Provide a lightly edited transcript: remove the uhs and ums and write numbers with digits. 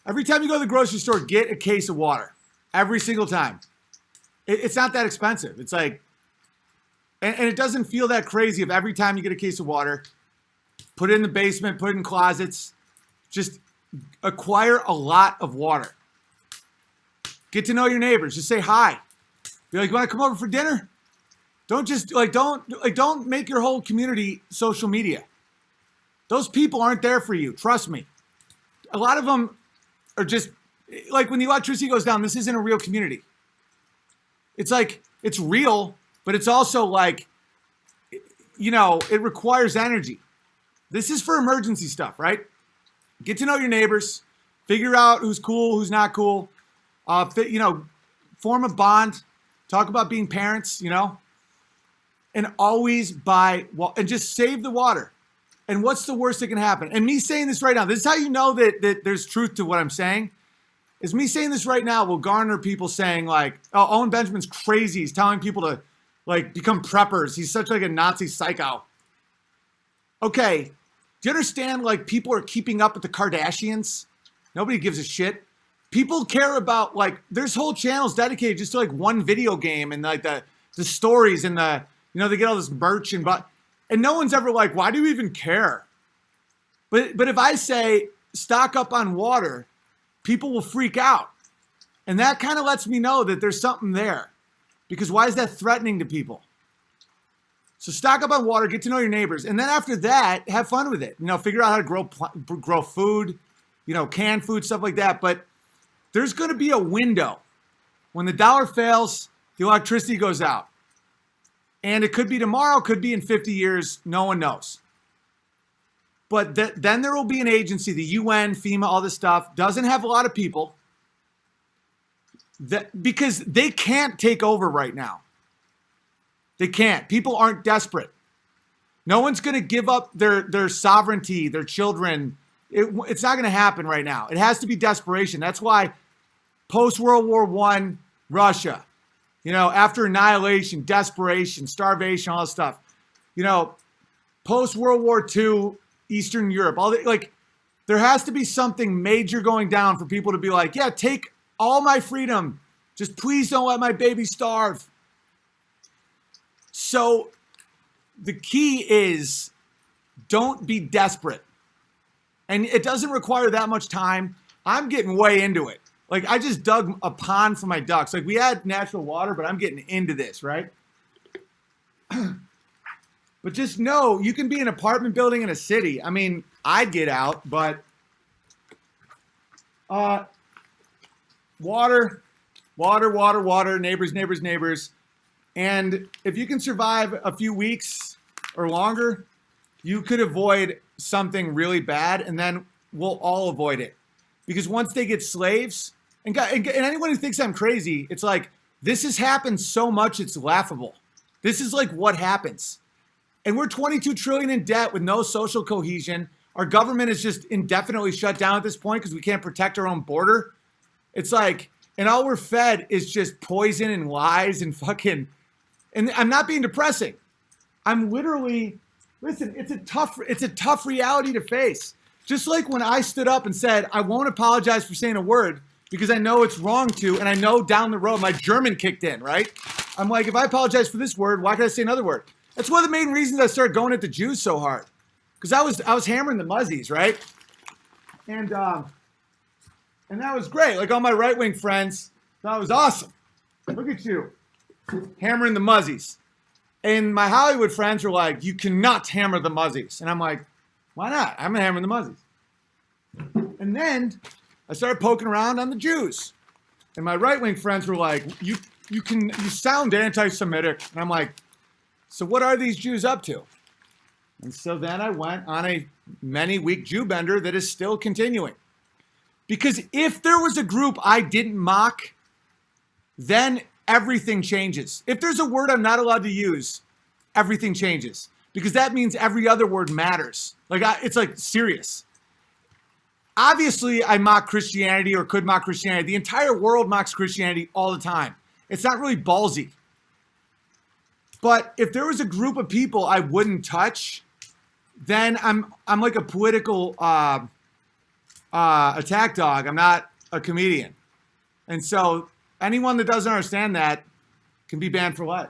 Every time you go to the grocery store, get a case of water. Every single time. It's not that expensive. It's like, and it doesn't feel that crazy if every time you get a case of water, put it in the basement, put it in closets, just acquire a lot of water. Get to know your neighbors. Just say hi. Be like, you want to come over for dinner? Don't just don't make your whole community social media. Those people aren't there for you. Trust me. A lot of them are just like when the electricity goes down, this isn't a real community. It's like, it's real, but it's also like, you know, it requires energy. This is for emergency stuff, right? Get to know your neighbors, figure out who's cool, who's not cool, you know, form a bond, talk about being parents, you know, and always buy, and just save the water. And what's the worst that can happen? And me saying this right now, this is how you know that there's truth to what I'm saying, is me saying this right now will garner people saying like, oh, Owen Benjamin's crazy. He's telling people to like become preppers. He's such like a Nazi psycho. Okay, do you understand like people are keeping up with the Kardashians? Nobody gives a shit. People care about like, there's whole channels dedicated just to like one video game and like the stories and the, you know, they get all this merch and no one's ever like, why do you even care? But if I say stock up on water, people will freak out. And that kind of lets me know that there's something there. Because why is that threatening to people? So stock up on water, get to know your neighbors. And then after that, have fun with it. You know, figure out how to grow food, you know, canned food, stuff like that. But there's going to be a window. When the dollar fails, the electricity goes out. And it could be tomorrow, could be in 50 years. No one knows. But then there will be an agency, the UN, FEMA, all this stuff, doesn't have a lot of people, because they can't take over right now. They can't. People aren't desperate. No one's going to give up their sovereignty, their children. It's not going to happen right now. It has to be desperation. That's why post-World War I, Russia, you know, after annihilation, desperation, starvation, all this stuff. You know, post-World War II, Eastern Europe, there has to be something major going down for people to be like, yeah, take all my freedom. Just please don't let my baby starve. So the key is don't be desperate. And it doesn't require that much time. I'm getting way into it. Like I just dug a pond for my ducks. Like we had natural water, but I'm getting into this, right? But just know you can be an apartment building in a city. I mean, I'd get out, but water, neighbors. And if you can survive a few weeks or longer, you could avoid something really bad, and then we'll all avoid it. Because once they get slaves, and anyone who thinks I'm crazy, it's like, this has happened so much, it's laughable. This is like what happens. And we're 22 trillion in debt with no social cohesion. Our government is just indefinitely shut down at this point because we can't protect our own border. It's like, and all we're fed is just poison and lies and fucking, and I'm not being depressing. I'm literally, listen, it's a tough reality to face. Just like when I stood up and said, I won't apologize for saying a word because I know it's wrong to, and I know down the road my German kicked in, right? I'm like, if I apologize for this word, why can't I say another word? That's one of the main reasons I started going at the Jews so hard. Because I was hammering the muzzies, right? And that was great. Like all my right-wing friends thought it was awesome. Look at you, hammering the muzzies. And my Hollywood friends were like, you cannot hammer the muzzies. And I'm like, why not? I'm gonna hammer the muzzies. And then I started poking around on the Jews. And my right-wing friends were like, you sound anti-Semitic. And I'm like, so what are these Jews up to? And so then I went on a many-week Jew bender that is still continuing. Because if there was a group I didn't mock, then everything changes. If there's a word I'm not allowed to use, everything changes. Because that means every other word matters. It's like serious. Obviously, I mock Christianity or could mock Christianity. The entire world mocks Christianity all the time. It's not really ballsy. But if there was a group of people I wouldn't touch, then I'm like a political attack dog. I'm not a comedian. And so anyone that doesn't understand that can be banned for life.